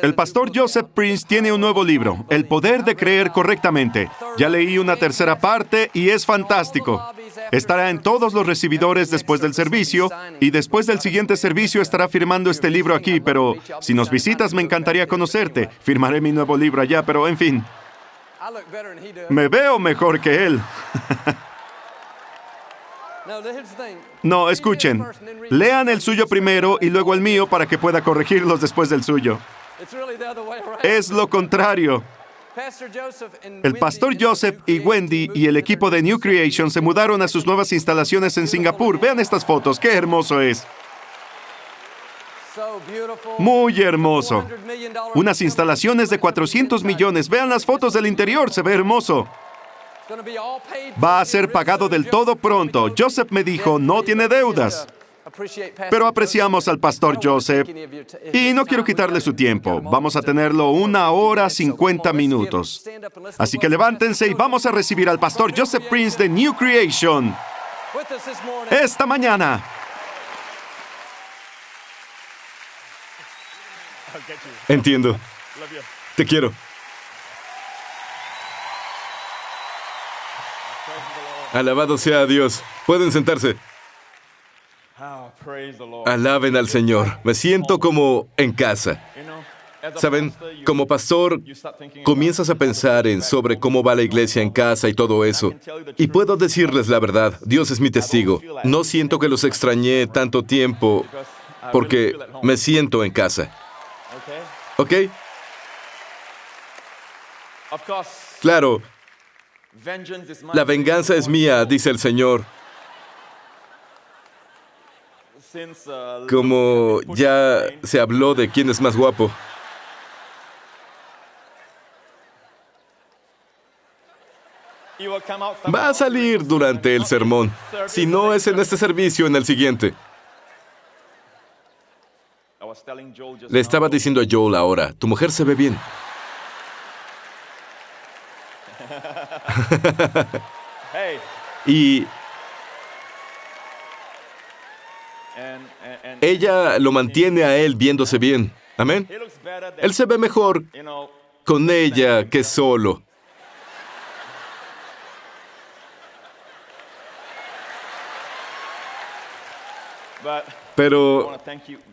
El pastor Joseph Prince tiene un nuevo libro, El poder de creer correctamente. Ya leí una tercera parte y es fantástico. Estará en todos los recibidores después del servicio y después del siguiente servicio estará firmando este libro aquí, pero si nos visitas me encantaría conocerte. Firmaré mi nuevo libro allá, pero en fin. Me veo mejor que él. No, escuchen. Lean el suyo primero y luego el mío para que pueda corregirlos después del suyo. Es lo contrario. El pastor Joseph y Wendy y el equipo de New Creation se mudaron a sus nuevas instalaciones en Singapur. Vean estas fotos, qué hermoso es. Muy hermoso. Unas instalaciones de 400 millones. Vean las fotos del interior, se ve hermoso. Va a ser pagado del todo pronto. Joseph me dijo, no tiene deudas. Pero apreciamos al pastor Joseph y no quiero quitarle su tiempo. Vamos a tenerlo 1 hora 50 minutos. Así que levántense y vamos a recibir al pastor Joseph Prince de New Creation esta mañana. Entiendo. Te quiero. Alabado sea Dios. Pueden sentarse. Alaben al Señor. Me siento como en casa. Saben, como pastor, comienzas a pensar sobre cómo va la iglesia en casa y todo eso. Y puedo decirles la verdad, Dios es mi testigo. No siento que los extrañé tanto tiempo porque me siento en casa. ¿Ok? Claro. La venganza es mía, dice el Señor. Como ya se habló de quién es más guapo. Va a salir durante el sermón. Si no es en este servicio, en el siguiente. Le estaba diciendo a Joel ahora, tu mujer se ve bien. Y ella lo mantiene a él viéndose bien. Amén. Él se ve mejor con ella que solo. Pero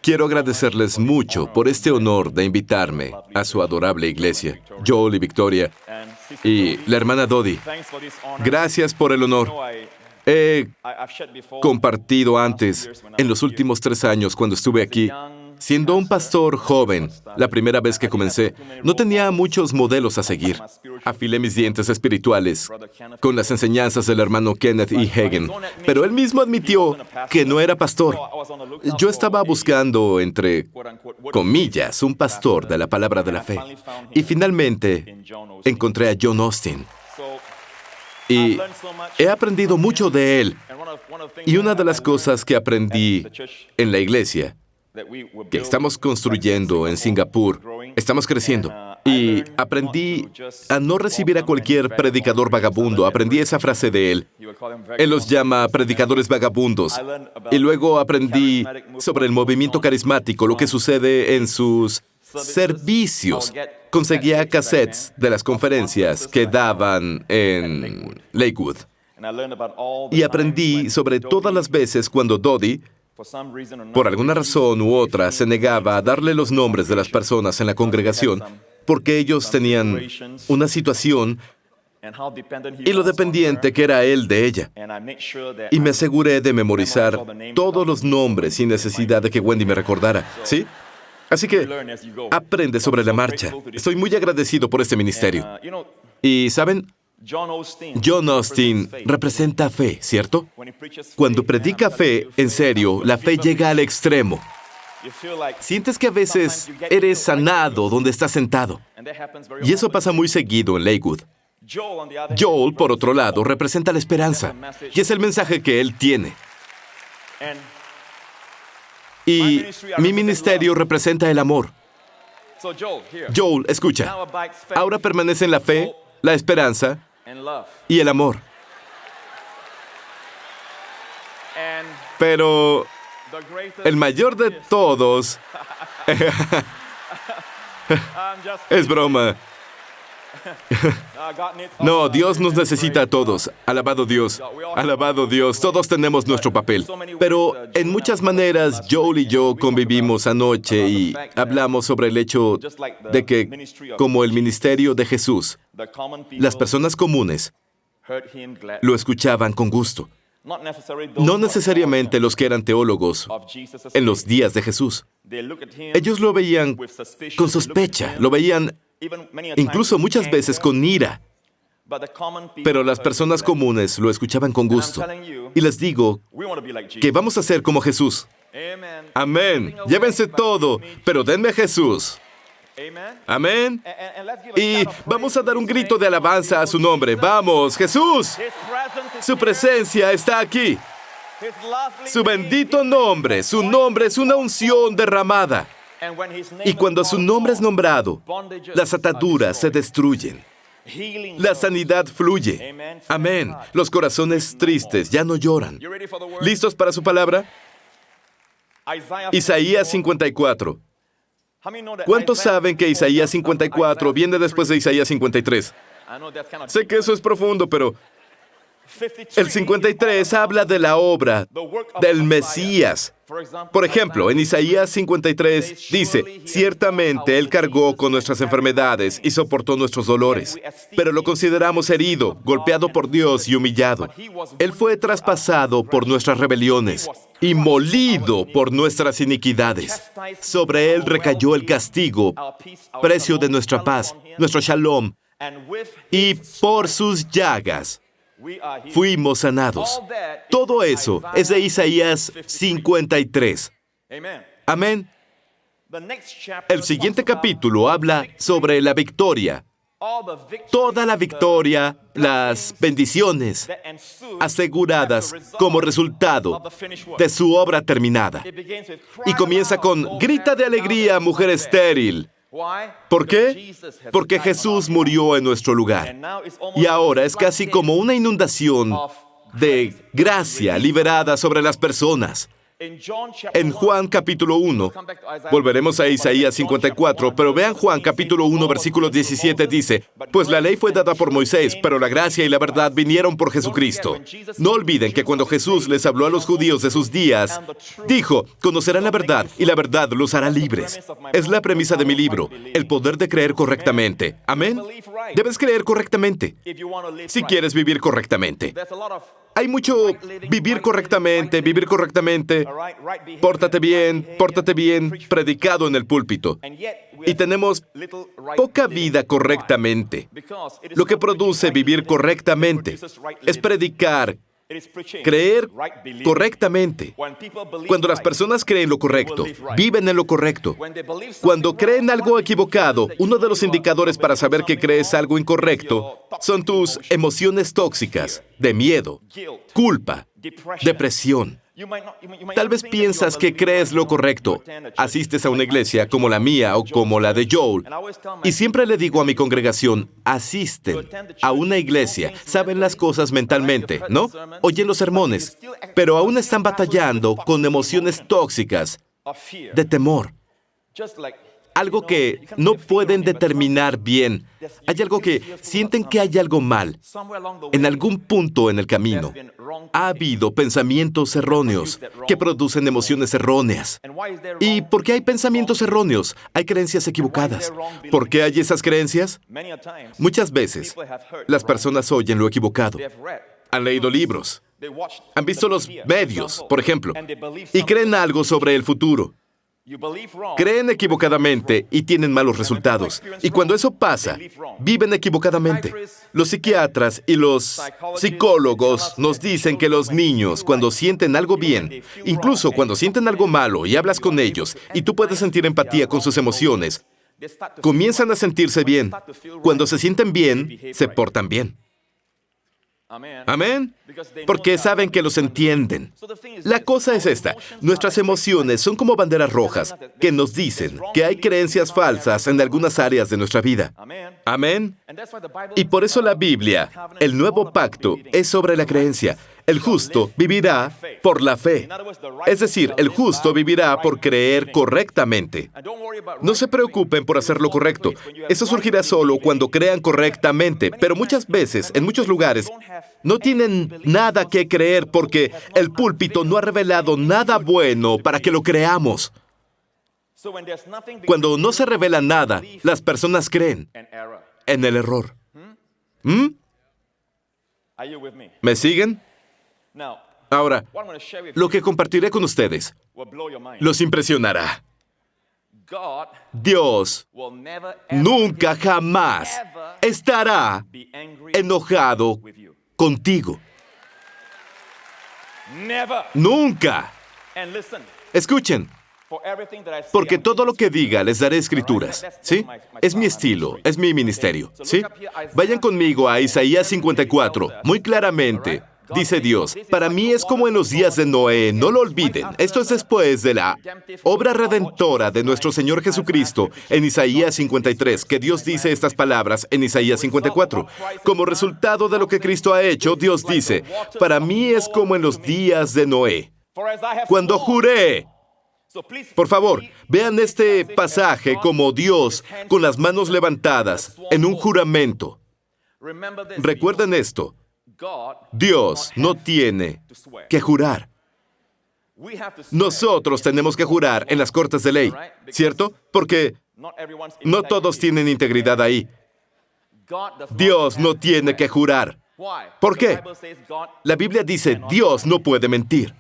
quiero agradecerles mucho por este honor de invitarme a su adorable iglesia, Joel y Victoria, y la hermana Dodi. Gracias por el honor. He compartido antes, en los últimos 3 años, cuando estuve aquí, siendo un pastor joven, la primera vez que comencé, no tenía muchos modelos a seguir. Afilé mis dientes espirituales con las enseñanzas del hermano Kenneth E. Hagin, pero él mismo admitió que no era pastor. Yo estaba buscando, entre comillas, un pastor de la palabra de la fe. Y finalmente encontré a John Austin. Y he aprendido mucho de él. Y una de las cosas que aprendí en la iglesia que estamos construyendo en Singapur, estamos creciendo. Y aprendí a no recibir a cualquier predicador vagabundo. Aprendí esa frase de él. Él los llama predicadores vagabundos. Y luego aprendí sobre el movimiento carismático, lo que sucede en sus servicios. Conseguía cassettes de las conferencias que daban en Lakewood. Y aprendí sobre todas las veces cuando Dodi, por alguna razón u otra, se negaba a darle los nombres de las personas en la congregación porque ellos tenían una situación y lo dependiente que era él de ella. Y me aseguré de memorizar todos los nombres sin necesidad de que Wendy me recordara. ¿Sí? Así que aprende sobre la marcha. Estoy muy agradecido por este ministerio. Y, ¿saben? John Austin representa fe, ¿cierto? Cuando predica fe, en serio, la fe llega al extremo. Sientes que a veces eres sanado donde estás sentado. Y eso pasa muy seguido en Lakewood. Joel, por otro lado, representa la esperanza. Y es el mensaje que él tiene. Y mi ministerio representa el amor. Joel, escucha. Ahora permanece en la fe, la esperanza y el amor. Pero el mayor de todos Es broma. No, Dios nos necesita a todos. Alabado Dios. Alabado Dios. Todos tenemos nuestro papel. Pero en muchas maneras, Joel y yo convivimos anoche y hablamos sobre el hecho de que, como el ministerio de Jesús, las personas comunes lo escuchaban con gusto. No necesariamente los que eran teólogos en los días de Jesús. Ellos lo veían con sospecha, lo veían incluso muchas veces con ira. Pero las personas comunes lo escuchaban con gusto. Y les digo que vamos a ser como Jesús. Amén. Llévense todo, pero denme a Jesús. Amén. Y vamos a dar un grito de alabanza a su nombre. ¡Vamos, Jesús! Su presencia está aquí. Su bendito nombre. Su nombre es una unción derramada. Y cuando su nombre es nombrado, las ataduras se destruyen. La sanidad fluye. Amén. Los corazones tristes ya no lloran. ¿Listos para su palabra? Isaías 54. ¿Cuántos saben que Isaías 54 viene después de Isaías 53? Sé que eso es profundo, pero el 53 habla de la obra del Mesías. Por ejemplo, en Isaías 53 dice, ciertamente Él cargó con nuestras enfermedades y soportó nuestros dolores, pero lo consideramos herido, golpeado por Dios y humillado. Él fue traspasado por nuestras rebeliones y molido por nuestras iniquidades. Sobre Él recayó el castigo, precio de nuestra paz, nuestro shalom, y por sus llagas fuimos sanados. Todo eso es de Isaías 53. Amén. El siguiente capítulo habla sobre la victoria. Toda la victoria, las bendiciones aseguradas como resultado de su obra terminada. Y comienza con, grita de alegría, mujer estéril. ¿Por qué? Porque Jesús murió en nuestro lugar. Y ahora es casi como una inundación de gracia liberada sobre las personas. En Juan capítulo 1, volveremos a Isaías 54, pero vean Juan capítulo 1, versículo 17, dice, pues la ley fue dada por Moisés, pero la gracia y la verdad vinieron por Jesucristo. No olviden que cuando Jesús les habló a los judíos de sus días, dijo, conocerán la verdad y la verdad los hará libres. Es la premisa de mi libro, el poder de creer correctamente. Amén. Debes creer correctamente, si quieres vivir correctamente. Hay mucho vivir correctamente, pórtate bien, predicado en el púlpito. Y tenemos poca vida correctamente. Lo que produce vivir correctamente es predicar, creer correctamente. Cuando las personas creen lo correcto, viven en lo correcto. Cuando creen algo equivocado, uno de los indicadores para saber que crees algo incorrecto son tus emociones tóxicas de miedo, culpa, depresión. Tal vez piensas que crees lo correcto. Asistes a una iglesia como la mía o como la de Joel. Y siempre le digo a mi congregación, asisten a una iglesia, saben las cosas mentalmente, ¿no? Oyen los sermones, pero aún están batallando con emociones tóxicas de temor. Algo que no pueden determinar bien. Hay algo que sienten que hay algo mal. En algún punto en el camino, ha habido pensamientos erróneos que producen emociones erróneas. ¿Y por qué hay pensamientos erróneos? Hay creencias equivocadas. ¿Por qué hay esas creencias? Muchas veces, las personas oyen lo equivocado. Han leído libros. Han visto los medios, por ejemplo, y creen algo sobre el futuro. Creen equivocadamente y tienen malos resultados. Y cuando eso pasa, viven equivocadamente. Los psiquiatras y los psicólogos nos dicen que los niños, cuando sienten algo bien, incluso cuando sienten algo malo y hablas con ellos, y tú puedes sentir empatía con sus emociones, comienzan a sentirse bien. Cuando se sienten bien, se portan bien. Amén. Porque saben que los entienden. La cosa es esta. Nuestras emociones son como banderas rojas que nos dicen que hay creencias falsas en algunas áreas de nuestra vida. Amén. Y por eso la Biblia, el nuevo pacto, es sobre la creencia. El justo vivirá por la fe. Es decir, el justo vivirá por creer correctamente. No se preocupen por hacer lo correcto. Eso surgirá solo cuando crean correctamente, pero muchas veces, en muchos lugares, no tienen nada que creer porque el púlpito no ha revelado nada bueno para que lo creamos. Cuando no se revela nada, las personas creen en el error. ¿Me siguen? Ahora, lo que compartiré con ustedes los impresionará. Dios nunca jamás estará enojado contigo. Nunca. Escuchen, porque todo lo que diga les daré escrituras, ¿sí? Es mi estilo, es mi ministerio, ¿sí? Vayan conmigo a Isaías 54, muy claramente. Dice Dios, para mí es como en los días de Noé, no lo olviden. Esto es después de la obra redentora de nuestro Señor Jesucristo en Isaías 53, que Dios dice estas palabras en Isaías 54. Como resultado de lo que Cristo ha hecho, Dios dice, para mí es como en los días de Noé, cuando juré. Por favor, vean este pasaje como Dios con las manos levantadas en un juramento. Recuerden esto. Dios no tiene que jurar. Nosotros tenemos que jurar en las cortes de ley, ¿cierto? Porque no todos tienen integridad ahí. Dios no tiene que jurar. ¿Por qué? La Biblia dice, Dios no puede mentir.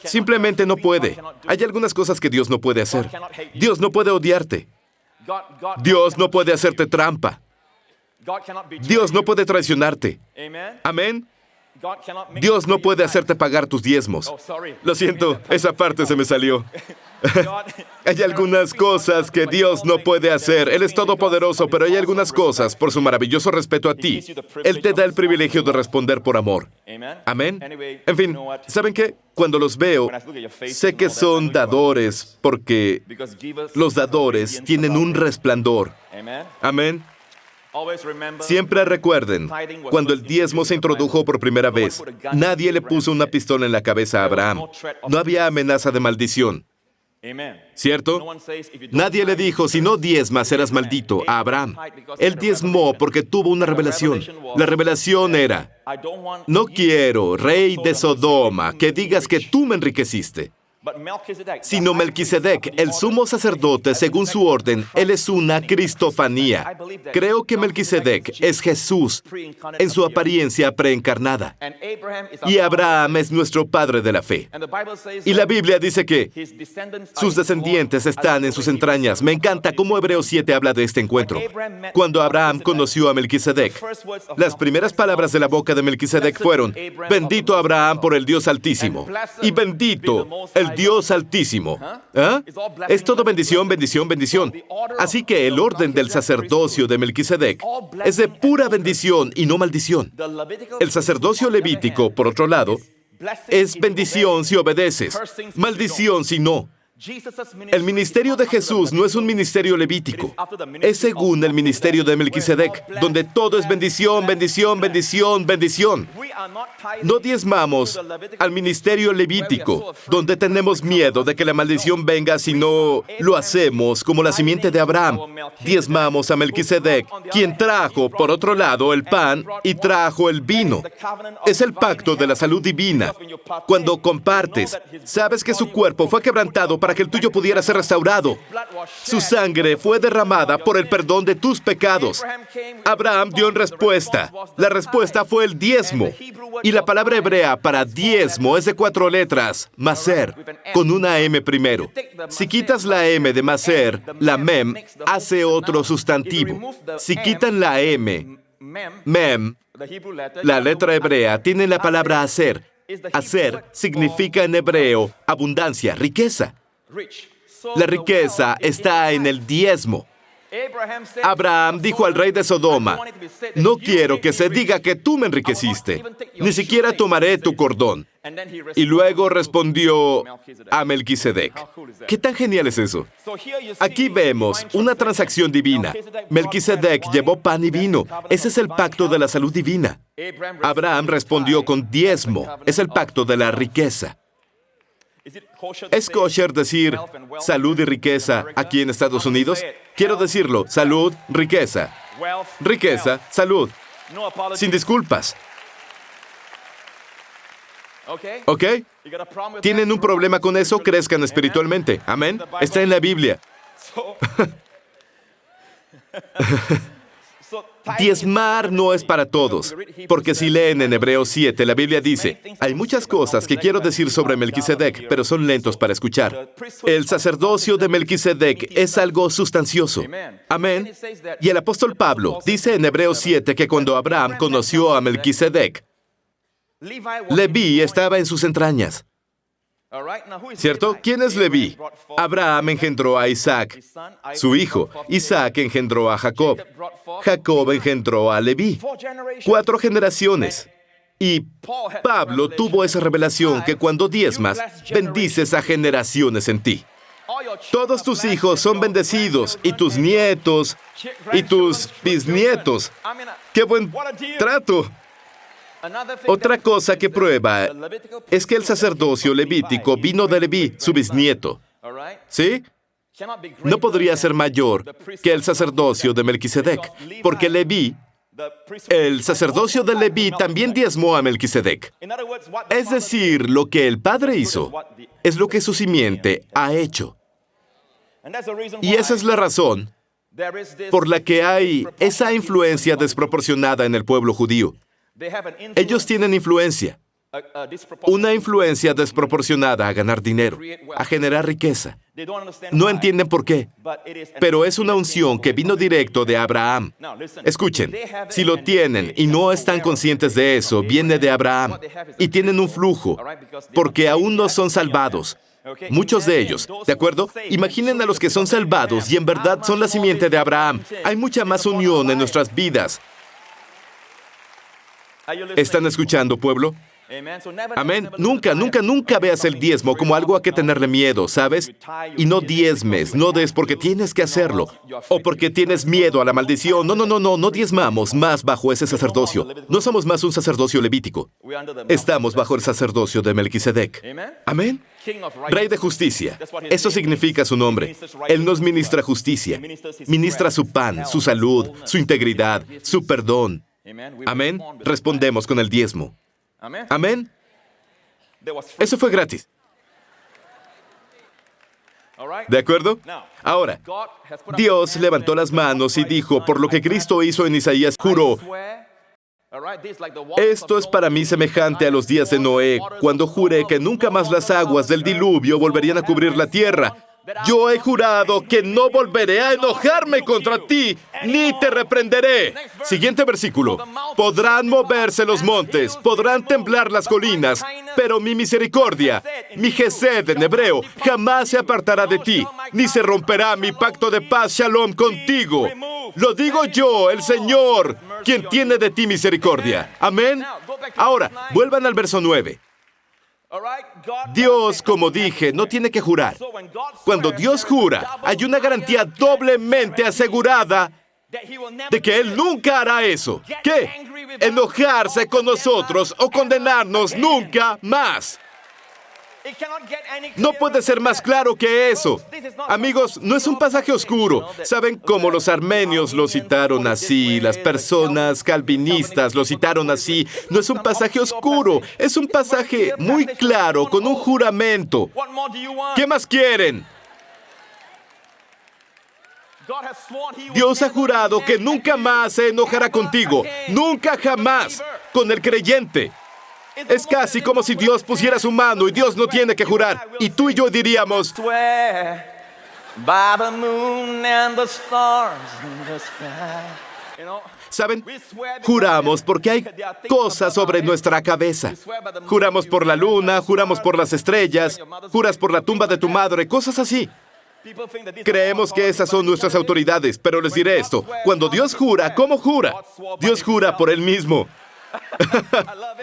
Simplemente no puede. Hay algunas cosas que Dios no puede hacer. Dios no puede odiarte. Dios no puede hacerte trampa. Dios no puede traicionarte. Amén. Dios no puede hacerte pagar tus diezmos. Lo siento, esa parte se me salió. Hay algunas cosas que Dios no puede hacer. Él es todopoderoso, pero hay algunas cosas, por su maravilloso respeto a ti, Él te da el privilegio de responder por amor. Amén. En fin, ¿saben qué? Cuando los veo, sé que son dadores porque los dadores tienen un resplandor. Amén. Siempre recuerden, cuando el diezmo se introdujo por primera vez, nadie le puso una pistola en la cabeza a Abraham. No había amenaza de maldición. ¿Cierto? Nadie le dijo, si no diezmas, serás maldito a Abraham. Él diezmó porque tuvo una revelación. La revelación era, no quiero, rey de Sodoma, que digas que tú me enriqueciste. Sino Melquisedec, el sumo sacerdote, según su orden, él es una cristofanía. Creo que Melquisedec es Jesús en su apariencia preencarnada. Y Abraham es nuestro padre de la fe. Y la Biblia dice que sus descendientes están en sus entrañas. Me encanta cómo Hebreos 7 habla de este encuentro. Cuando Abraham conoció a Melquisedec, las primeras palabras de la boca de Melquisedec fueron, bendito Abraham por el Dios Altísimo, y bendito el Dios Altísimo. ¿Ah? Es todo bendición, bendición, bendición. Así que el orden del sacerdocio de Melquisedec es de pura bendición y no maldición. El sacerdocio levítico, por otro lado, es bendición si obedeces, maldición si no. El ministerio de Jesús no es un ministerio levítico. Es según el ministerio de Melquisedec, donde todo es bendición, bendición, bendición, bendición. No diezmamos al ministerio levítico, donde tenemos miedo de que la maldición venga si no lo hacemos como la simiente de Abraham. Diezmamos a Melquisedec, quien trajo, por otro lado, el pan y trajo el vino. Es el pacto de la salud divina. Cuando compartes, sabes que su cuerpo fue quebrantado para que el tuyo pudiera ser restaurado. Su sangre fue derramada por el perdón de tus pecados. Abraham dio en respuesta. La respuesta fue el diezmo. Y la palabra hebrea para diezmo es de 4 letras, maser, con una M primero. Si quitas la M de maser, la mem hace otro sustantivo. Si quitan la M, mem, la letra hebrea tiene la palabra hacer. Hacer significa en hebreo abundancia, riqueza. La riqueza está en el diezmo. Abraham dijo al rey de Sodoma, no quiero que se diga que tú me enriqueciste, ni siquiera tomaré tu cordón. Y luego respondió a Melquisedec. ¿Qué tan genial es eso? Aquí vemos una transacción divina. Melquisedec llevó pan y vino. Ese es el pacto de la salud divina. Abraham respondió con diezmo. Es el pacto de la riqueza. ¿Es kosher decir salud y riqueza aquí en Estados Unidos? Quiero decirlo, salud, riqueza. Riqueza, salud. Sin disculpas. ¿Ok? ¿Tienen un problema con eso? Crezcan espiritualmente. Amén. Está en la Biblia. Diezmar no es para todos, porque si leen en Hebreos 7, la Biblia dice, hay muchas cosas que quiero decir sobre Melquisedec, pero son lentos para escuchar. El sacerdocio de Melquisedec es algo sustancioso. Amén. Y el apóstol Pablo dice en Hebreos 7 que cuando Abraham conoció a Melquisedec, Leví estaba en sus entrañas. ¿Cierto? ¿Quién es Leví? Abraham engendró a Isaac, su hijo. Isaac engendró a Jacob. Jacob engendró a Leví. 4 generaciones. Y Pablo tuvo esa revelación que cuando diezmas, bendices a generaciones en ti. Todos tus hijos son bendecidos, y tus nietos, y tus bisnietos. ¡Qué buen trato! Otra cosa que prueba es que el sacerdocio levítico vino de Leví, su bisnieto. ¿Sí? No podría ser mayor que el sacerdocio de Melquisedec, porque Leví, el sacerdocio de Leví también diezmó a Melquisedec. Es decir, lo que el Padre hizo es lo que su simiente ha hecho. Y esa es la razón por la que hay esa influencia desproporcionada en el pueblo judío. Ellos tienen influencia, una influencia desproporcionada a ganar dinero, a generar riqueza. No entienden por qué, pero es una unción que vino directo de Abraham. Escuchen, si lo tienen y no están conscientes de eso, viene de Abraham. Y tienen un flujo, porque aún no son salvados. Muchos de ellos, ¿de acuerdo? Imaginen a los que son salvados y en verdad son la simiente de Abraham. Hay mucha más unión en nuestras vidas. ¿Están escuchando, pueblo? Amén. Nunca veas el diezmo como algo a que tenerle miedo, ¿sabes? Y no diezmes, no des porque tienes que hacerlo, o porque tienes miedo a la maldición. No diezmamos más bajo ese sacerdocio. No somos más un sacerdocio levítico. Estamos bajo el sacerdocio de Melquisedec. Amén. Rey de justicia. Eso significa su nombre. Él nos ministra justicia. Ministra su pan, su salud, su integridad, su perdón. Amén. Respondemos con el diezmo. Amén. Eso fue gratis. ¿De acuerdo? Ahora, Dios levantó las manos y dijo, por lo que Cristo hizo en Isaías, juró, esto es para mí semejante a los días de Noé, cuando juré que nunca más las aguas del diluvio volverían a cubrir la tierra. Yo he jurado que no volveré a enojarme contra ti, ni te reprenderé. Siguiente versículo. Podrán moverse los montes, podrán temblar las colinas, pero mi misericordia, mi gesed en hebreo, jamás se apartará de ti, ni se romperá mi pacto de paz, shalom, contigo. Lo digo yo, el Señor, quien tiene de ti misericordia. Amén. Ahora, vuelvan al verso 9. Dios, como dije, no tiene que jurar. Cuando Dios jura, hay una garantía doblemente asegurada de que Él nunca hará eso. ¿Qué? Enojarse con nosotros o condenarnos nunca más. No puede ser más claro que eso. Amigos, no es un pasaje oscuro. ¿Saben cómo los armenios lo citaron así? Las personas calvinistas lo citaron así. No es un pasaje oscuro. Es un pasaje muy claro, con un juramento. ¿Qué más quieren? Dios ha jurado que nunca más se enojará contigo. Nunca jamás. Con el creyente. Es casi como si Dios pusiera su mano y Dios no tiene que jurar. Y tú y yo diríamos, ¿saben? Juramos porque hay cosas sobre nuestra cabeza. Juramos por la luna, juramos por las estrellas, juras por la tumba de tu madre, cosas así. Creemos que esas son nuestras autoridades, pero les diré esto. Cuando Dios jura, ¿cómo jura? Dios jura por Él mismo.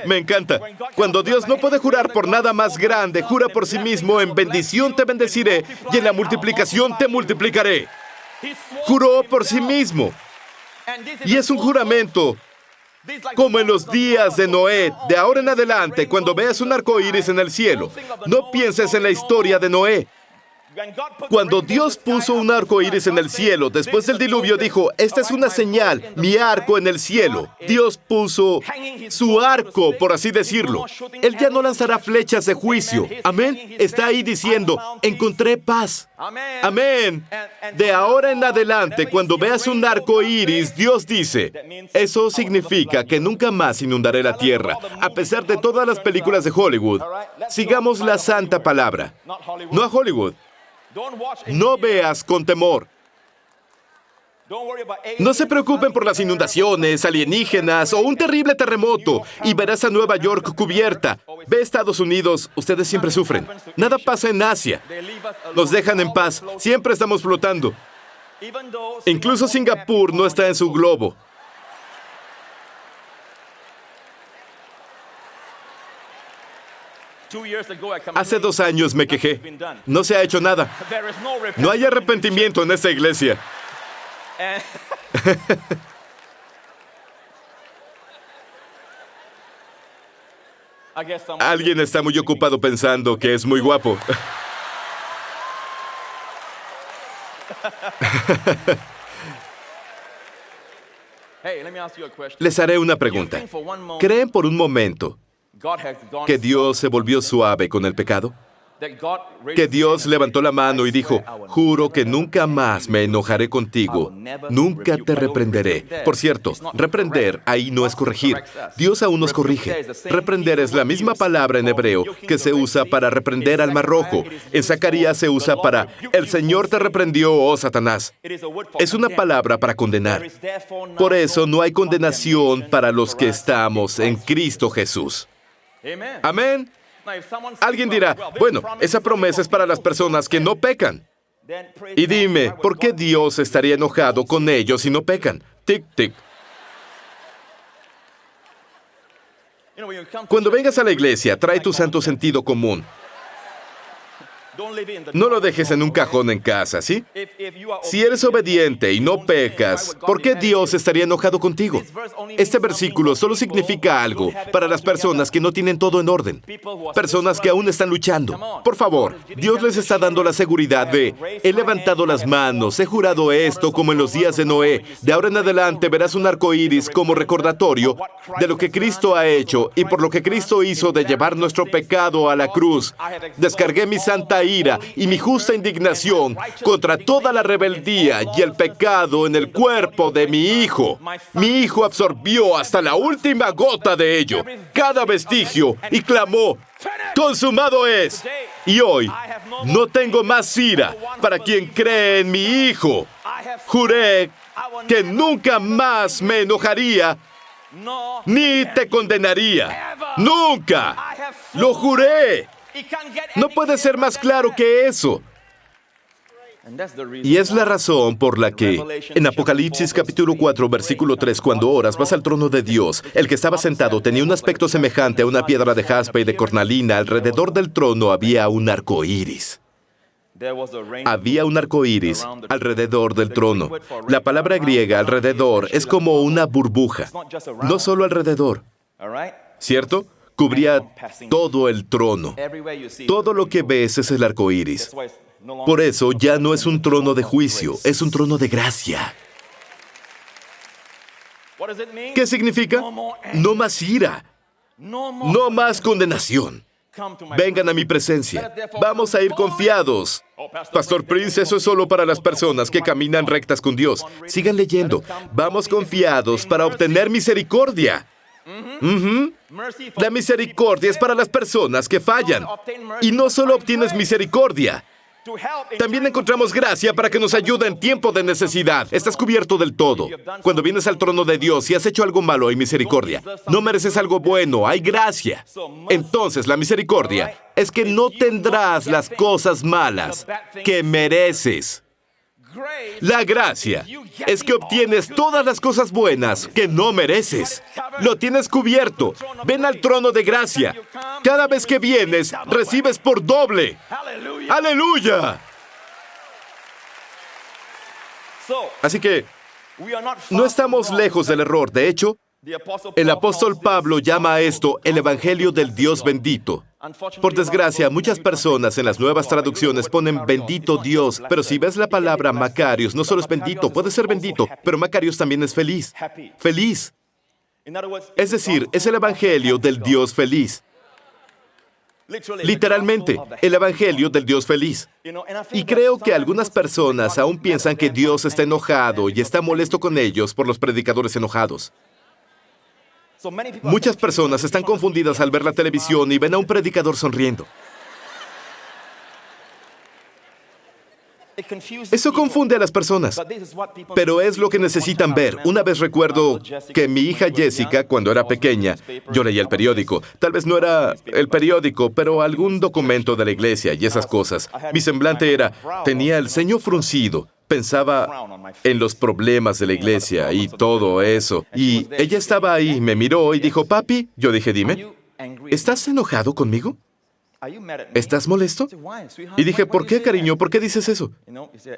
Me encanta. Cuando Dios no puede jurar por nada más grande, jura por sí mismo: en bendición te bendeciré y en la multiplicación te multiplicaré. Juró por sí mismo. Y es un juramento como en los días de Noé. De ahora en adelante, cuando veas un arco iris en el cielo, no pienses en la historia de Noé. Cuando Dios puso un arco iris en el cielo, después del diluvio, dijo: esta es una señal, mi arco en el cielo. Dios puso su arco, por así decirlo. Él ya no lanzará flechas de juicio. Amén. Está ahí diciendo: encontré paz. Amén. De ahora en adelante, cuando veas un arco iris, Dios dice: eso significa que nunca más inundaré la tierra, a pesar de todas las películas de Hollywood. Sigamos la santa palabra. No a Hollywood. No veas con temor. No se preocupen por las inundaciones, alienígenas o un terrible terremoto y verás a Nueva York cubierta. Ve a Estados Unidos, ustedes siempre sufren. Nada pasa en Asia. Nos dejan en paz, siempre estamos flotando. Incluso Singapur no está en su globo. Hace 2 años me quejé. No se ha hecho nada. No hay arrepentimiento en esta iglesia. Alguien está muy ocupado pensando que es muy guapo. Les haré una pregunta. ¿Creen por un momento que Dios se volvió suave con el pecado? Que Dios levantó la mano y dijo: juro que nunca más me enojaré contigo, nunca te reprenderé. Por cierto, reprender ahí no es corregir. Dios aún nos corrige. Reprender es la misma palabra en hebreo que se usa para reprender al Mar Rojo. En Zacarías se usa para: el Señor te reprendió, oh Satanás. Es una palabra para condenar. Por eso no hay condenación para los que estamos en Cristo Jesús. Amén. Alguien dirá: bueno, esa promesa es para las personas que no pecan. Y dime, ¿por qué Dios estaría enojado con ellos si no pecan? Tic, tic. Cuando vengas a la iglesia, trae tu santo sentido común. No lo dejes en un cajón en casa, ¿sí? Si eres obediente y no pecas, ¿por qué Dios estaría enojado contigo? Este versículo solo significa algo para las personas que no tienen todo en orden. Personas que aún están luchando. Por favor, Dios les está dando la seguridad de: he levantado las manos, he jurado esto como en los días de Noé. De ahora en adelante verás un arco iris como recordatorio de lo que Cristo ha hecho y por lo que Cristo hizo de llevar nuestro pecado a la cruz. Descargué mi santa ira y mi justa indignación contra toda la rebeldía y el pecado en el cuerpo de mi Hijo. Mi Hijo absorbió hasta la última gota de ello, cada vestigio, y clamó: consumado es. Y hoy no tengo más ira para quien cree en mi Hijo. Juré que nunca más me enojaría ni te condenaría. ¡Nunca! ¡Lo juré! No puede ser más claro que eso. Y es la razón por la que en Apocalipsis capítulo 4, versículo 3, cuando oras, vas al trono de Dios. El que estaba sentado tenía un aspecto semejante a una piedra de jaspe y de cornalina. Alrededor del trono había un arco iris. Había un arco iris alrededor del trono. La palabra griega alrededor es como una burbuja. No solo alrededor, ¿cierto? Cubría todo el trono. Todo lo que ves es el arco iris. Por eso ya no es un trono de juicio, es un trono de gracia. ¿Qué significa? No más ira, no más condenación. Vengan a mi presencia. Vamos a ir confiados. Pastor Prince, eso es solo para las personas que caminan rectas con Dios. Sigan leyendo. Vamos confiados para obtener misericordia. La misericordia es para las personas que fallan. Y no solo obtienes misericordia, También encontramos gracia para que nos ayude en tiempo de necesidad. Estás cubierto del todo. Cuando vienes al trono de Dios y has hecho algo malo, hay misericordia. No mereces algo bueno, hay gracia. Entonces, la misericordia es que no tendrás las cosas malas que mereces. La gracia es que obtienes todas las cosas buenas que no mereces. Lo tienes cubierto. Ven al trono de gracia. Cada vez que vienes, recibes por doble. ¡Aleluya! Así que no estamos lejos del error. De hecho, el apóstol Pablo llama a esto el Evangelio del Dios bendito. Por desgracia, muchas personas en las nuevas traducciones ponen bendito Dios, pero si ves la palabra Macarios, no solo es bendito, puede ser bendito, pero Macarios también es feliz. Feliz. Es decir, es el Evangelio del Dios feliz. Literalmente, el Evangelio del Dios feliz. Y creo que algunas personas aún piensan que Dios está enojado y está molesto con ellos por los predicadores enojados. Muchas personas están confundidas al ver la televisión y ven a un predicador sonriendo. Eso confunde a las personas, pero es lo que necesitan ver. Una vez recuerdo que mi hija Jessica, cuando era pequeña, yo leía el periódico. Tal vez no era el periódico, pero algún documento de la iglesia y esas cosas. Mi semblante tenía el ceño fruncido. Pensaba en los problemas de la iglesia y todo eso. Y ella estaba ahí, me miró y dijo, papi, yo dije, dime, ¿estás enojado conmigo? ¿Estás molesto? Y dije, ¿por qué, cariño? ¿Por qué dices eso?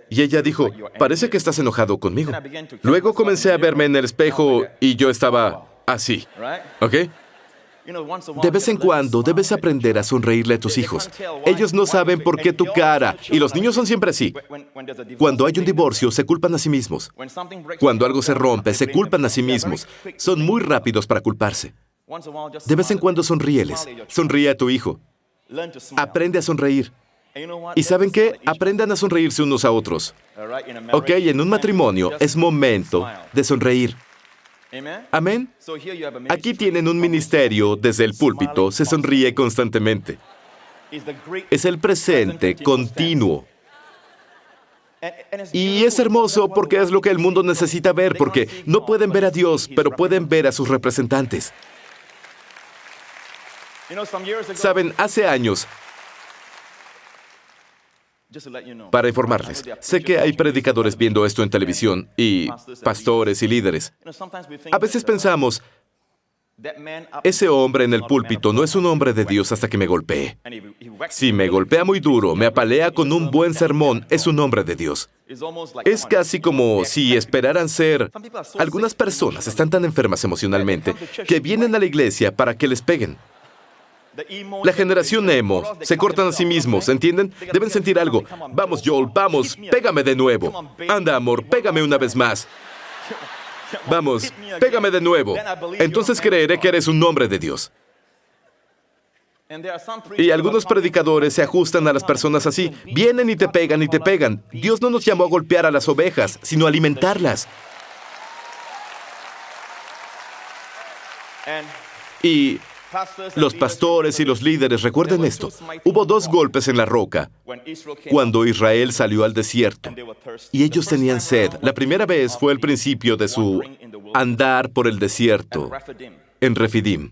Y ella dijo, parece que estás enojado conmigo. Luego comencé a verme en el espejo y yo estaba así, ¿ok? De vez en cuando debes aprender a sonreírle a tus hijos. Ellos no saben por qué tu cara, y los niños son siempre así. Cuando hay un divorcio, se culpan a sí mismos. Cuando algo se rompe, se culpan a sí mismos. Son muy rápidos para culparse. De vez en cuando sonríeles. Sonríe a tu hijo. Aprende a sonreír. ¿Y saben qué? Aprendan a sonreírse unos a otros. Ok, en un matrimonio es momento de sonreír. Amén. Aquí tienen un ministerio desde el púlpito, se sonríe constantemente. Es el presente continuo. Y es hermoso porque es lo que el mundo necesita ver, porque no pueden ver a Dios, pero pueden ver a sus representantes. Saben, hace años, para informarles, sé que hay predicadores viendo esto en televisión y pastores y líderes. A veces pensamos, ese hombre en el púlpito no es un hombre de Dios hasta que me golpee. Si me golpea muy duro, me apalea con un buen sermón, es un hombre de Dios. Es casi como si esperaran ser... Algunas personas están tan enfermas emocionalmente que vienen a la iglesia para que les peguen. La generación emo se cortan a sí mismos, ¿entienden? Deben sentir algo. Vamos, Joel, vamos, pégame de nuevo. Anda, amor, pégame una vez más. Vamos, pégame de nuevo. Entonces creeré que eres un hombre de Dios. Y algunos predicadores se ajustan a las personas así. Vienen y te pegan y te pegan. Dios no nos llamó a golpear a las ovejas, sino a alimentarlas. Y los pastores y los líderes, recuerden esto. Hubo 2 golpes en la roca cuando Israel salió al desierto. Y ellos tenían sed. La primera vez fue el principio de su andar por el desierto, en Refidim.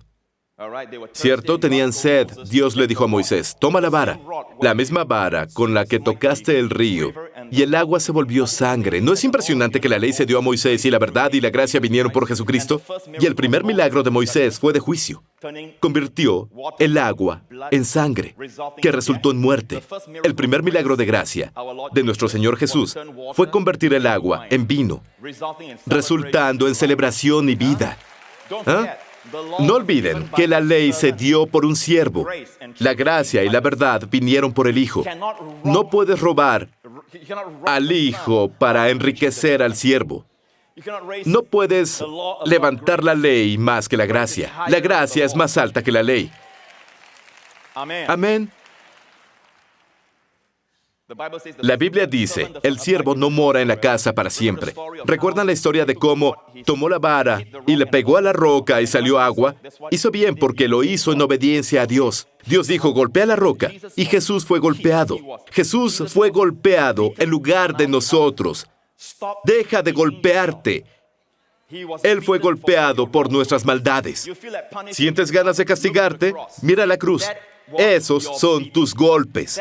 ¿Cierto? Tenían sed. Dios le dijo a Moisés, toma la vara, la misma vara con la que tocaste el río, y el agua se volvió sangre. ¿No es impresionante que la ley se dio a Moisés y la verdad y la gracia vinieron por Jesucristo? Y el primer milagro de Moisés fue de juicio. Convirtió el agua en sangre, que resultó en muerte. El primer milagro de gracia de nuestro Señor Jesús fue convertir el agua en vino, resultando en celebración y vida. ¿Ah? No olviden que la ley se dio por un siervo. La gracia y la verdad vinieron por el Hijo. No puedes robar al Hijo para enriquecer al siervo. No puedes levantar la ley más que la gracia. La gracia es más alta que la ley. Amén. La Biblia dice, el siervo no mora en la casa para siempre. ¿Recuerdan la historia de cómo tomó la vara y le pegó a la roca y salió agua? Hizo bien porque lo hizo en obediencia a Dios. Dios dijo, golpea la roca, y Jesús fue golpeado. Jesús fue golpeado en lugar de nosotros. Deja de golpearte. Él fue golpeado por nuestras maldades. ¿Sientes ganas de castigarte? Mira la cruz. Esos son tus golpes.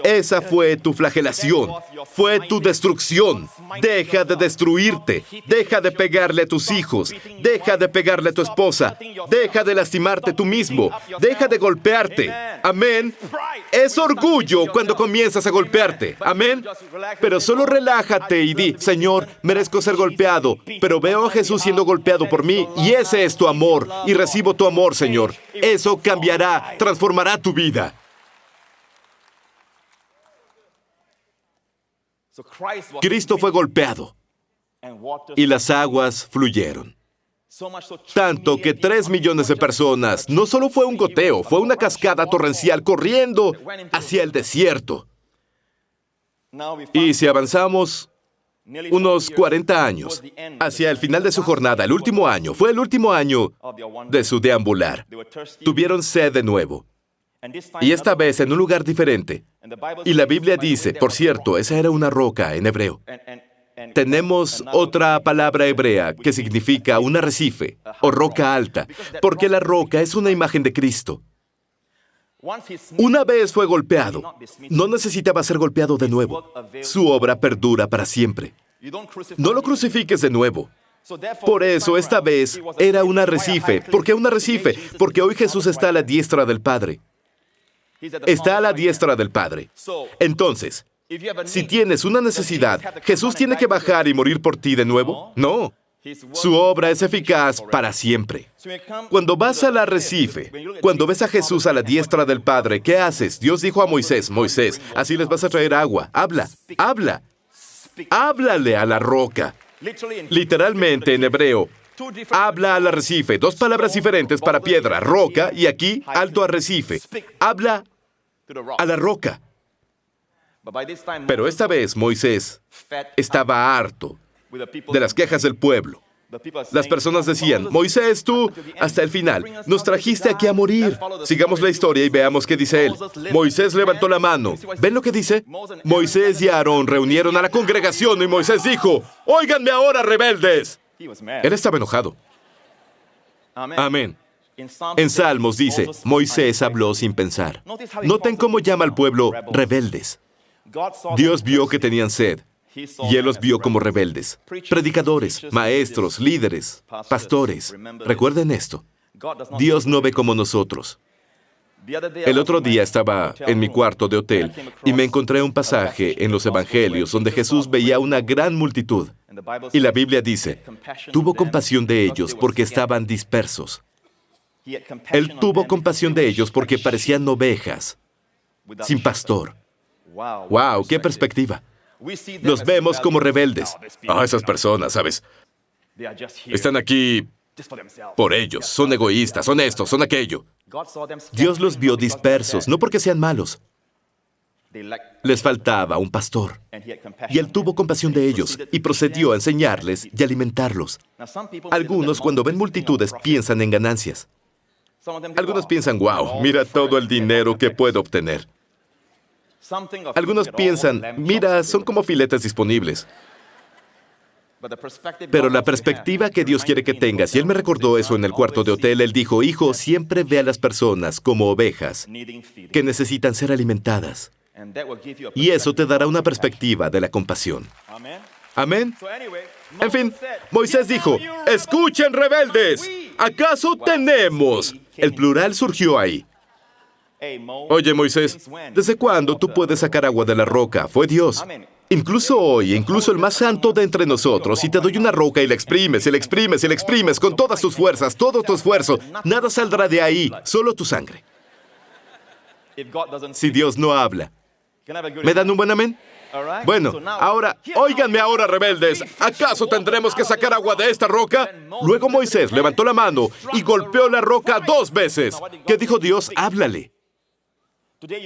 Esa fue tu flagelación. Fue tu destrucción. Deja de destruirte. Deja de pegarle a tus hijos. Deja de pegarle a tu esposa. Deja de lastimarte tú mismo. Deja de golpearte. Amén. Es orgullo cuando comienzas a golpearte. Amén. Pero solo relájate y di, Señor, merezco ser golpeado, pero veo a Jesús siendo golpeado por mí y ese es tu amor. Y recibo tu amor, Señor. Eso cambiará, transformará tu vida. Cristo fue golpeado y las aguas fluyeron. Tanto que 3 millones de personas, no solo fue un goteo, fue una cascada torrencial corriendo hacia el desierto. Y si avanzamos unos 40 años, hacia el final de su jornada, el último año, fue el último año de su deambular. Tuvieron sed de nuevo. Y esta vez en un lugar diferente. Y la Biblia dice, por cierto, esa era una roca en hebreo. Tenemos otra palabra hebrea que significa un arrecife o roca alta, porque la roca es una imagen de Cristo. Una vez fue golpeado, no necesitaba ser golpeado de nuevo. Su obra perdura para siempre. No lo crucifiques de nuevo. Por eso, esta vez, era un arrecife. ¿Por qué un arrecife? Porque hoy Jesús está a la diestra del Padre. Está a la diestra del Padre. Entonces, si tienes una necesidad, ¿Jesús tiene que bajar y morir por ti de nuevo? No. Su obra es eficaz para siempre. Cuando vas al arrecife, cuando ves a Jesús a la diestra del Padre, ¿qué haces? Dios dijo a Moisés, Moisés, así les vas a traer agua. Habla, habla. Háblale a la roca. Literalmente en hebreo, habla al arrecife. 2 palabras diferentes para piedra, roca, y aquí, alto arrecife. Habla a la roca. Pero esta vez Moisés estaba harto de las quejas del pueblo. Las personas decían, Moisés, tú, hasta el final, nos trajiste aquí a morir. Sigamos la historia y veamos qué dice él. Moisés levantó la mano. ¿Ven lo que dice? Moisés y Aarón reunieron a la congregación y Moisés dijo, óiganme ahora, rebeldes. Él estaba enojado. Amén. En Salmos dice, Moisés habló sin pensar. Noten cómo llama al pueblo rebeldes. Dios vio que tenían sed. Y Él los vio como rebeldes, predicadores, maestros, líderes, pastores. Recuerden esto. Dios no ve como nosotros. El otro día estaba en mi cuarto de hotel y me encontré un pasaje en los Evangelios donde Jesús veía una gran multitud. Y la Biblia dice, tuvo compasión de ellos porque estaban dispersos. Él tuvo compasión de ellos porque parecían ovejas, sin pastor. ¡Wow! ¡Qué perspectiva! Los vemos como rebeldes. Esas personas, ¿sabes? Están aquí por ellos. Son egoístas, son esto, son aquello. Dios los vio dispersos, no porque sean malos. Les faltaba un pastor. Y Él tuvo compasión de ellos y procedió a enseñarles y alimentarlos. Algunos, cuando ven multitudes, piensan en ganancias. Algunos piensan, wow, mira todo el dinero que puedo obtener. Algunos piensan, mira, son como filetes disponibles. Pero la perspectiva que Dios quiere que tengas, y Él me recordó eso en el cuarto de hotel, Él dijo, hijo, siempre ve a las personas como ovejas que necesitan ser alimentadas. Y eso te dará una perspectiva de la compasión. Amén. En fin, Moisés dijo, escuchen, rebeldes, ¿acaso tenemos? El plural surgió ahí. Oye, Moisés, ¿desde cuándo tú puedes sacar agua de la roca? Fue Dios. Incluso hoy, incluso el más santo de entre nosotros, si te doy una roca y la exprimes, y la exprimes, y la exprimes con todas tus fuerzas, todo tu esfuerzo, nada saldrá de ahí, solo tu sangre. Si Dios no habla, ¿me dan un buen amén? Bueno, ahora, óiganme ahora, rebeldes, ¿acaso tendremos que sacar agua de esta roca? Luego Moisés levantó la mano y golpeó la roca 2 veces. ¿Qué dijo Dios? Háblale.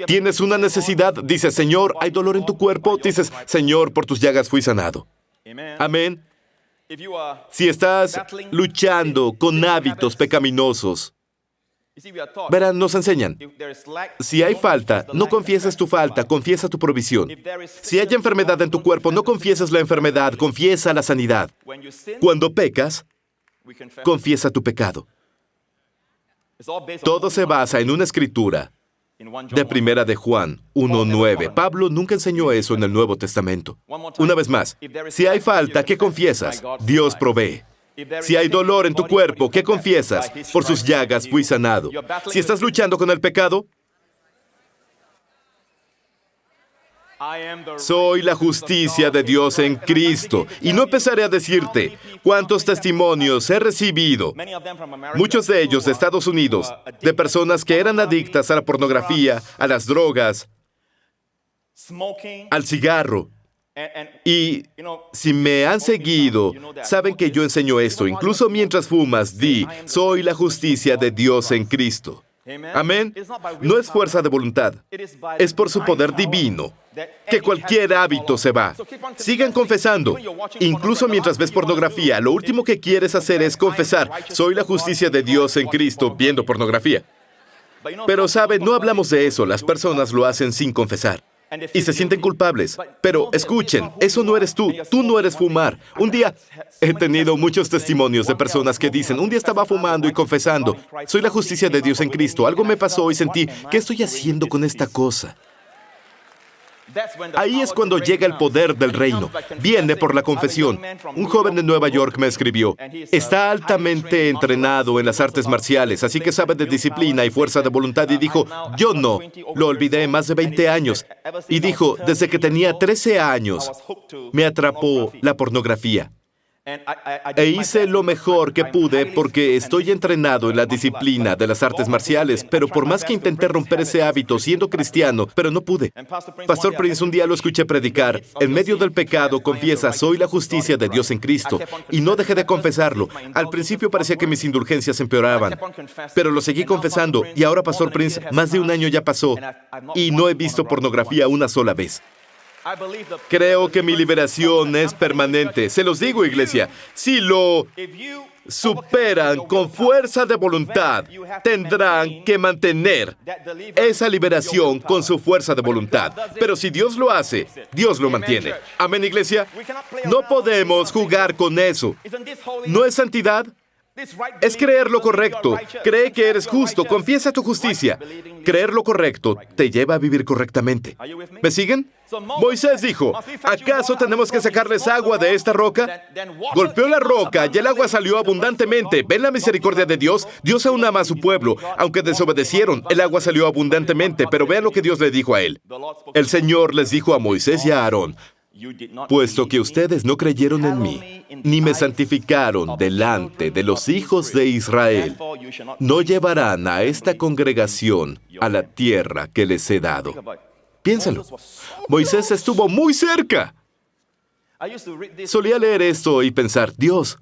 Tienes una necesidad, dices, Señor, ¿hay dolor en tu cuerpo? Dices, Señor, por tus llagas fui sanado. Amén. Si estás luchando con hábitos pecaminosos, verán, nos enseñan, si hay falta, no confieses tu falta, confiesa tu provisión. Si hay enfermedad en tu cuerpo, no confieses la enfermedad, confiesa la sanidad. Cuando pecas, confiesa tu pecado. Todo se basa en una escritura de Primera de Juan 1:9. Pablo nunca enseñó eso en el Nuevo Testamento. Una vez más, si hay falta, ¿qué confiesas? Dios provee. Si hay dolor en tu cuerpo, ¿qué confiesas? Por sus llagas fui sanado. Si estás luchando con el pecado, soy la justicia de Dios en Cristo. Y no empezaré a decirte cuántos testimonios he recibido, muchos de ellos de Estados Unidos, de personas que eran adictas a la pornografía, a las drogas, al cigarro. Y si me han seguido, saben que yo enseño esto. Incluso mientras fumas, di, soy la justicia de Dios en Cristo. Amén. No es fuerza de voluntad. Es por su poder divino que cualquier hábito se va. Sigan confesando. Incluso mientras ves pornografía, lo último que quieres hacer es confesar, soy la justicia de Dios en Cristo viendo pornografía. Pero saben, no hablamos de eso. Las personas lo hacen sin confesar. Y se sienten culpables. Pero escuchen, eso no eres tú. Tú no eres fumar. Un día he tenido muchos testimonios de personas que dicen, un día estaba fumando y confesando, soy la justicia de Dios en Cristo. Algo me pasó y sentí, ¿qué estoy haciendo con esta cosa? Ahí es cuando llega el poder del reino. Viene por la confesión. Un joven de Nueva York me escribió, está altamente entrenado en las artes marciales, así que sabe de disciplina y fuerza de voluntad, y dijo, yo no. Lo olvidé más de 20 años. Y dijo, desde que tenía 13 años, me atrapó la pornografía. E hice lo mejor que pude porque estoy entrenado en la disciplina de las artes marciales, pero por más que intenté romper ese hábito siendo cristiano, pero no pude. Pastor Prince, un día lo escuché predicar, en medio del pecado confiesa, soy la justicia de Dios en Cristo, y no dejé de confesarlo. Al principio parecía que mis indulgencias empeoraban, pero lo seguí confesando, y ahora, Pastor Prince, más de un año ya pasó, y no he visto pornografía una sola vez. Creo que mi liberación es permanente. Se los digo, iglesia, si lo superan con fuerza de voluntad, tendrán que mantener esa liberación con su fuerza de voluntad. Pero si Dios lo hace, Dios lo mantiene. Amén, iglesia. No podemos jugar con eso. ¿No es santidad? Es creer lo correcto. Cree que eres justo. Confiesa tu justicia. Creer lo correcto te lleva a vivir correctamente. ¿Me siguen? Moisés dijo, ¿acaso tenemos que sacarles agua de esta roca? Golpeó la roca y el agua salió abundantemente. ¿Ven la misericordia de Dios? Dios aún ama a su pueblo. Aunque desobedecieron, el agua salió abundantemente. Pero vean lo que Dios le dijo a él. El Señor les dijo a Moisés y a Aarón, puesto que ustedes no creyeron en mí, ni me santificaron delante de los hijos de Israel, no llevarán a esta congregación a la tierra que les he dado. Piénsenlo. Moisés estuvo muy cerca. Solía leer esto y pensar, Dios,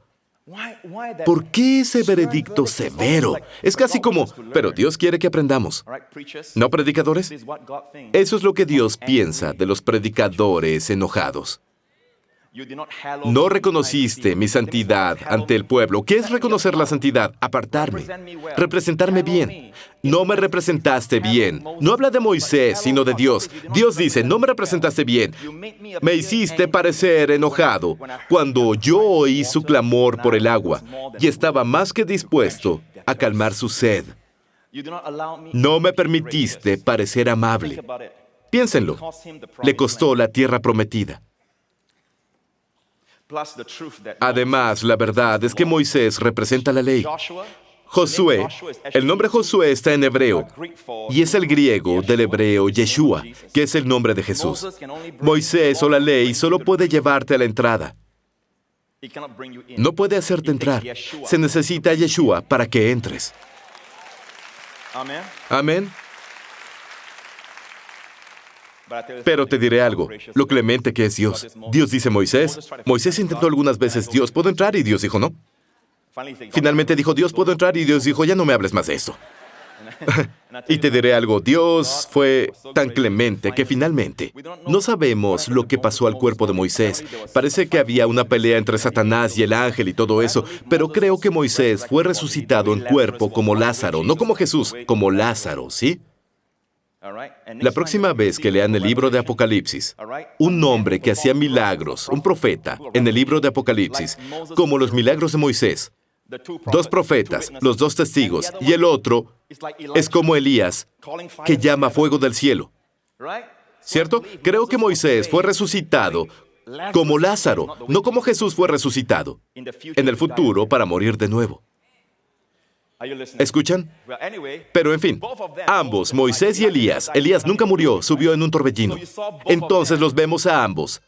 ¿por qué ese veredicto severo? Es casi como, pero Dios quiere que aprendamos. ¿No, predicadores? Eso es lo que Dios piensa de los predicadores enojados. No reconociste mi santidad ante el pueblo. ¿Qué es reconocer la santidad? Apartarme. Representarme bien. No me representaste bien. No habla de Moisés, sino de Dios. Dios dice, no me representaste bien. Me hiciste parecer enojado cuando yo oí su clamor por el agua y estaba más que dispuesto a calmar su sed. No me permitiste parecer amable. Piénsenlo. Le costó la tierra prometida. Además, la verdad es que Moisés representa la ley. Josué, el nombre Josué está en hebreo, y es el griego del hebreo Yeshua, que es el nombre de Jesús. Moisés o la ley solo puede llevarte a la entrada. No puede hacerte entrar. Se necesita Yeshua para que entres. Amén. Pero te diré algo, lo clemente que es Dios. Dios dice Moisés. Moisés intentó algunas veces, Dios, ¿puedo entrar? Y Dios dijo, no. Finalmente dijo, Dios, ¿puedo entrar? Y Dios dijo, ya no me hables más de esto. Y te diré algo, Dios fue tan clemente que finalmente no sabemos lo que pasó al cuerpo de Moisés. Parece que había una pelea entre Satanás y el ángel y todo eso, pero creo que Moisés fue resucitado en cuerpo como Lázaro, no como Jesús, como Lázaro, ¿sí? La próxima vez que lean el libro de Apocalipsis, un hombre que hacía milagros, un profeta, en el libro de Apocalipsis, como los milagros de Moisés, dos profetas, los dos testigos, y el otro es como Elías, que llama fuego del cielo. ¿Cierto? Creo que Moisés fue resucitado como Lázaro, no como Jesús fue resucitado en el futuro para morir de nuevo. ¿Escuchan? Pero en fin, ambos, Moisés y Elías, Elías nunca murió, subió en un torbellino. Entonces los vemos a ambos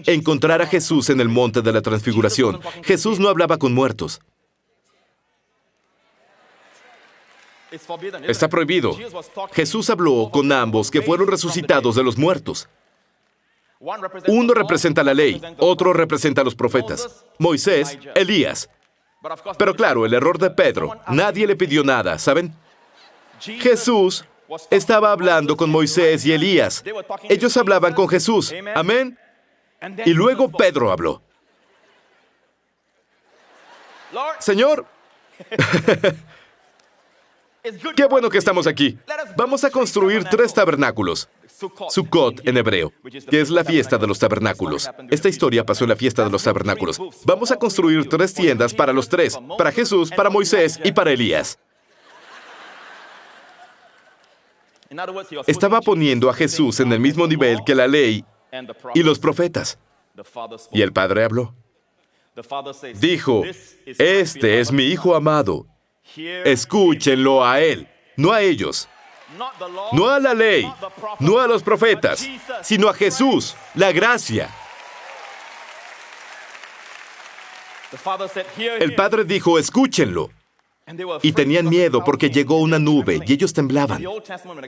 encontrar a Jesús en el monte de la transfiguración. Jesús no hablaba con muertos. Está prohibido. Jesús habló con ambos que fueron resucitados de los muertos. Uno representa la ley, otro representa a los profetas. Moisés, Elías. Pero claro, el error de Pedro, nadie le pidió nada, ¿saben? Jesús estaba hablando con Moisés y Elías. Ellos hablaban con Jesús. Amén. Y luego Pedro habló. Señor, qué bueno que estamos aquí. Vamos a construir 3 tabernáculos. Sukkot en hebreo, que es la fiesta de los tabernáculos. Esta historia pasó en la fiesta de los tabernáculos. Vamos a construir 3 tiendas para los 3, para Jesús, para Moisés y para Elías. Estaba poniendo a Jesús en el mismo nivel que la ley y los profetas. Y el Padre habló. Dijo, este es mi Hijo amado. Escúchenlo a Él, no a ellos. No a la ley, no a los profetas, sino a Jesús, la gracia. El Padre dijo, escúchenlo. Y tenían miedo porque llegó una nube y ellos temblaban.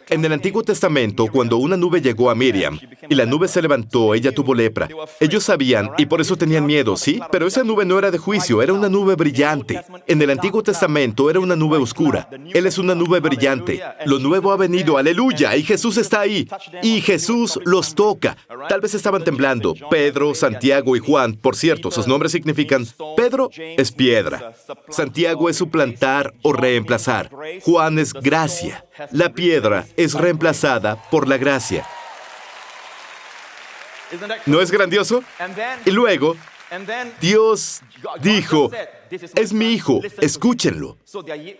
En el Antiguo Testamento, cuando una nube llegó a Miriam y la nube se levantó, ella tuvo lepra. Ellos sabían y por eso tenían miedo, ¿sí? Pero esa nube no era de juicio, era una nube brillante. En el Antiguo Testamento era una nube oscura. Él es una nube brillante. Lo nuevo ha venido, aleluya, y Jesús está ahí. Y Jesús los toca. Tal vez estaban temblando. Pedro, Santiago y Juan, por cierto, sus nombres significan, Pedro es piedra, Santiago es suplantar o reemplazar. Juan es gracia. La piedra es reemplazada por la gracia. ¿No es grandioso? Y luego, Dios dijo, es mi Hijo, escúchenlo.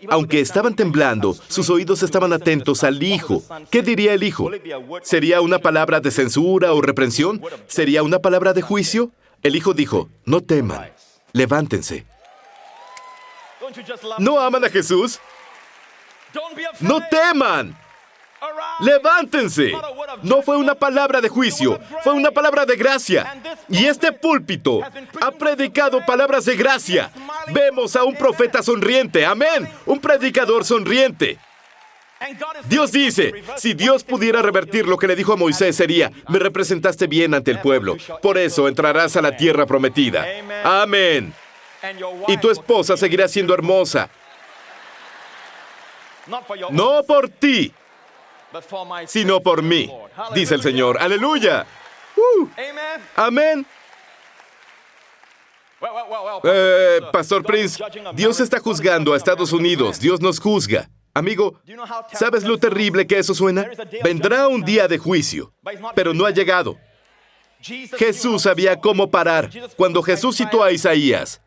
Aunque estaban temblando, sus oídos estaban atentos al Hijo. ¿Qué diría el Hijo? ¿Sería una palabra de censura o reprensión? ¿Sería una palabra de juicio? El Hijo dijo, no teman, levántense. ¿No aman a Jesús? ¡No teman! ¡Levántense! No fue una palabra de juicio, fue una palabra de gracia. Y este púlpito ha predicado palabras de gracia. Vemos a un profeta sonriente, amén, un predicador sonriente. Dios dice, si Dios pudiera revertir lo que le dijo a Moisés sería, me representaste bien ante el pueblo, por eso entrarás a la tierra prometida. Amén. Y tu esposa seguirá siendo hermosa. No por ti, sino por mí, dice el Señor. ¡Aleluya! Amén. Pastor Prince, Dios está juzgando a Estados Unidos. Dios nos juzga. Amigo, ¿sabes lo terrible que eso suena? Vendrá un día de juicio, pero no ha llegado. Jesús sabía cómo parar. Cuando Jesús citó a Isaías,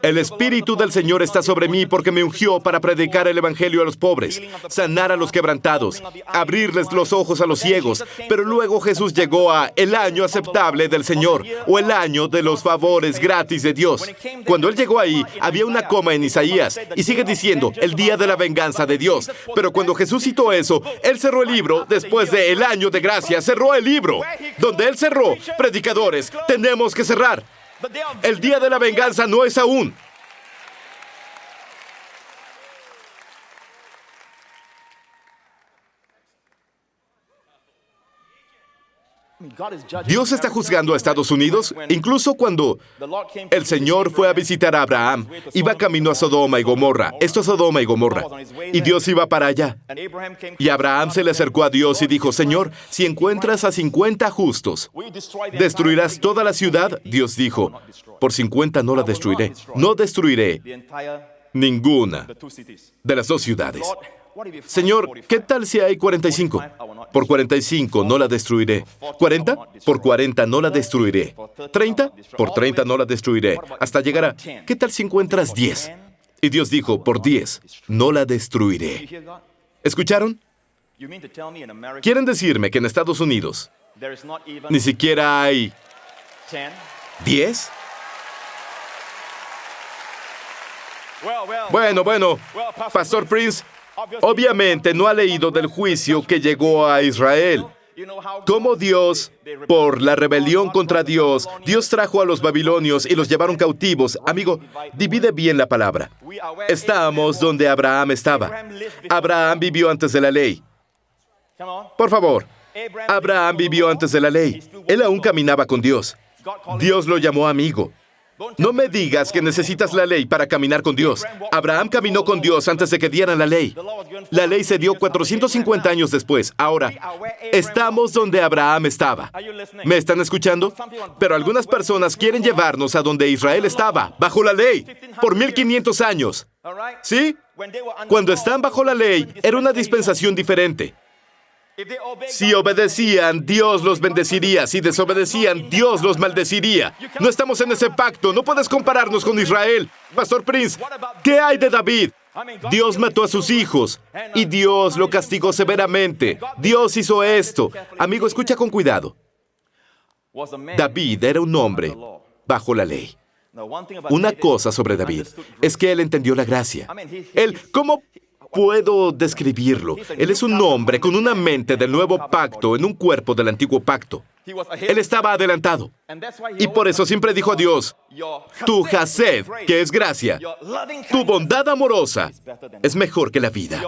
el Espíritu del Señor está sobre mí porque me ungió para predicar el Evangelio a los pobres, sanar a los quebrantados, abrirles los ojos a los ciegos. Pero luego Jesús llegó a el año aceptable del Señor, o el año de los favores gratis de Dios. Cuando Él llegó ahí, había una coma en Isaías, y sigue diciendo, el día de la venganza de Dios. Pero cuando Jesús citó eso, Él cerró el libro, después de el año de gracia, cerró el libro. Donde Él cerró, predicadores, tenemos que cerrar. El día de la venganza no es aún. Dios está juzgando a Estados Unidos, incluso cuando el Señor fue a visitar a Abraham, iba camino a Sodoma y Gomorra. Esto es Sodoma y Gomorra. Y Dios iba para allá. Y Abraham se le acercó a Dios y dijo, Señor, si encuentras a 50 justos, ¿destruirás toda la ciudad? Dios dijo, por 50 no la destruiré. No destruiré ninguna de las dos ciudades. Señor, ¿qué tal si hay 45? Por 45 no la destruiré. ¿40? Por 40 no la destruiré. ¿30? Por 30 no la destruiré. Hasta llegar a... ¿Qué tal si encuentras 10? Y Dios dijo, por 10 no la destruiré. ¿Escucharon? ¿Quieren decirme que en Estados Unidos ni siquiera hay 10? Bueno, Pastor Prince, obviamente no ha leído del juicio que llegó a Israel. Cómo Dios, por la rebelión contra Dios, Dios trajo a los babilonios y los llevaron cautivos. Amigo, divide bien la palabra. Estamos donde Abraham estaba. Abraham vivió antes de la ley. Por favor, Abraham vivió antes de la ley. Él aún caminaba con Dios. Dios lo llamó amigo. No me digas que necesitas la ley para caminar con Dios. Abraham caminó con Dios antes de que dieran la ley. La ley se dio 450 años después. Ahora, estamos donde Abraham estaba. ¿Me están escuchando? Pero algunas personas quieren llevarnos a donde Israel estaba, bajo la ley, por 1500 años. ¿Sí? Cuando están bajo la ley, era una dispensación diferente. Si obedecían, Dios los bendeciría. Si desobedecían, Dios los maldeciría. No estamos en ese pacto. No puedes compararnos con Israel. Pastor Prince, ¿qué hay de David? Dios mató a sus hijos y Dios lo castigó severamente. Dios hizo esto. Amigo, escucha con cuidado. David era un hombre bajo la ley. Una cosa sobre David es que él entendió la gracia. ¿Cómo puedo describirlo? Él es un hombre con una mente del nuevo pacto en un cuerpo del antiguo pacto. Él estaba adelantado. Y por eso siempre dijo a Dios, tu Hased, que es gracia, tu bondad amorosa es mejor que la vida.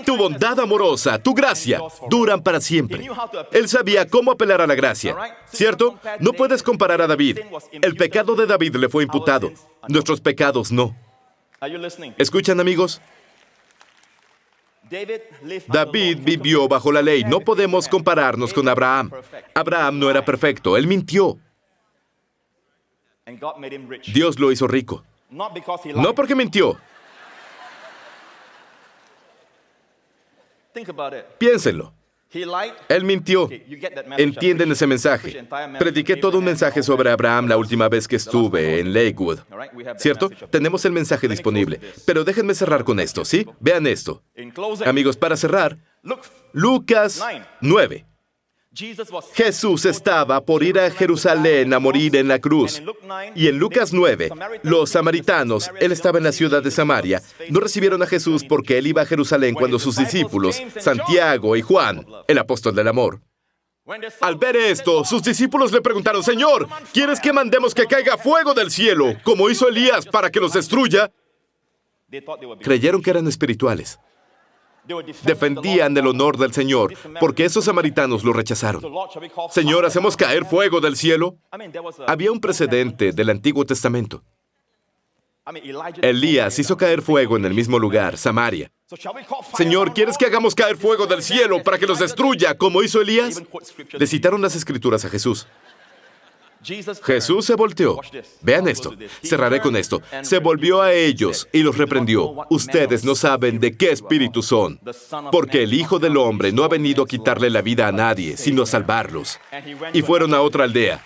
Tu bondad amorosa, tu gracia, duran para siempre. Él sabía cómo apelar a la gracia, ¿cierto? No puedes comparar a David. El pecado de David le fue imputado. Nuestros pecados no. ¿Escuchan, amigos? David vivió bajo la ley. No podemos compararnos con Abraham. Abraham no era perfecto. Él mintió. Dios lo hizo rico. No porque mintió. Piénsenlo. Él mintió. ¿Entienden ese mensaje? Prediqué todo un mensaje sobre Abraham la última vez que estuve en Lakewood. ¿Cierto? Tenemos el mensaje disponible. Pero déjenme cerrar con esto, ¿sí? Vean esto. Amigos, para cerrar, Lucas 9. Jesús estaba por ir a Jerusalén a morir en la cruz. Y en Lucas 9, los samaritanos, él estaba en la ciudad de Samaria, no recibieron a Jesús porque él iba a Jerusalén cuando sus discípulos, Santiago y Juan, el apóstol del amor. Al ver esto, sus discípulos le preguntaron, Señor, ¿quieres que mandemos que caiga fuego del cielo, como hizo Elías, para que los destruya? Creyeron que eran espirituales. Defendían el honor del Señor, porque esos samaritanos lo rechazaron. Señor, ¿hacemos caer fuego del cielo? Había un precedente del Antiguo Testamento. Elías hizo caer fuego en el mismo lugar, Samaria. Señor, ¿quieres que hagamos caer fuego del cielo para que los destruya, como hizo Elías? Le citaron las Escrituras a Jesús. Jesús se volteó. Vean esto. Cerraré con esto. Se volvió a ellos y los reprendió. Ustedes no saben de qué espíritu son, porque el Hijo del Hombre no ha venido a quitarle la vida a nadie, sino a salvarlos. Y fueron a otra aldea.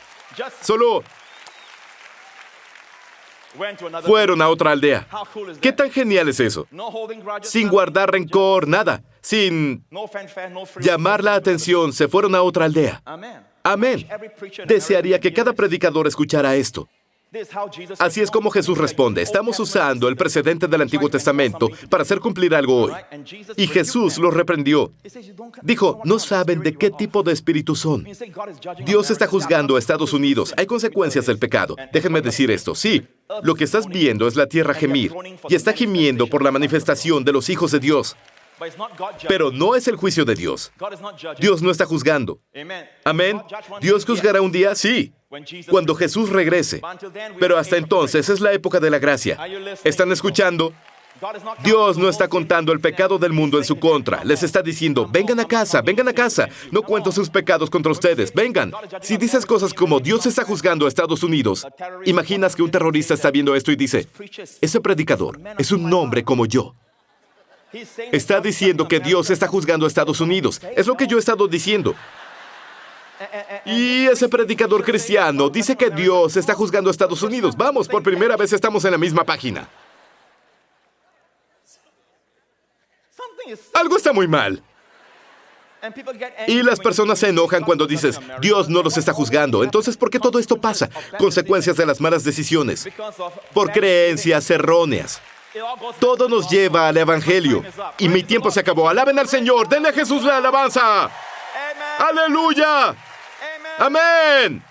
Fueron a otra aldea. ¿Qué tan genial es eso? Sin guardar rencor, nada. Sin llamar la atención, se fueron a otra aldea. Amén. Desearía que cada predicador escuchara esto. Así es como Jesús responde. Estamos usando el precedente del Antiguo Testamento para hacer cumplir algo hoy. Y Jesús los reprendió. Dijo, no saben de qué tipo de espíritu son. Dios está juzgando a Estados Unidos. Hay consecuencias del pecado. Déjenme decir esto. Sí, lo que estás viendo es la tierra gemir. Y está gimiendo por la manifestación de los hijos de Dios. Pero no es el juicio de Dios. Dios no está juzgando. Amén. ¿Dios juzgará un día? Sí, cuando Jesús regrese. Pero hasta entonces es la época de la gracia. ¿Están escuchando? Dios no está contando el pecado del mundo en su contra. Les está diciendo, vengan a casa, no cuento sus pecados contra ustedes, vengan. Si dices cosas como, Dios está juzgando a Estados Unidos, imaginas que un terrorista está viendo esto y dice, ese predicador es un hombre como yo. Está diciendo que Dios está juzgando a Estados Unidos. Es lo que yo he estado diciendo. Y ese predicador cristiano dice que Dios está juzgando a Estados Unidos. Vamos, por primera vez estamos en la misma página. Algo está muy mal. Y las personas se enojan cuando dices, Dios no los está juzgando. Entonces, ¿por qué todo esto pasa? Consecuencias de las malas decisiones. Por creencias erróneas. Todo nos lleva al Evangelio. Y mi tiempo se acabó. ¡Alaben al Señor! ¡Denle a Jesús la alabanza! ¡Aleluya! ¡Amén!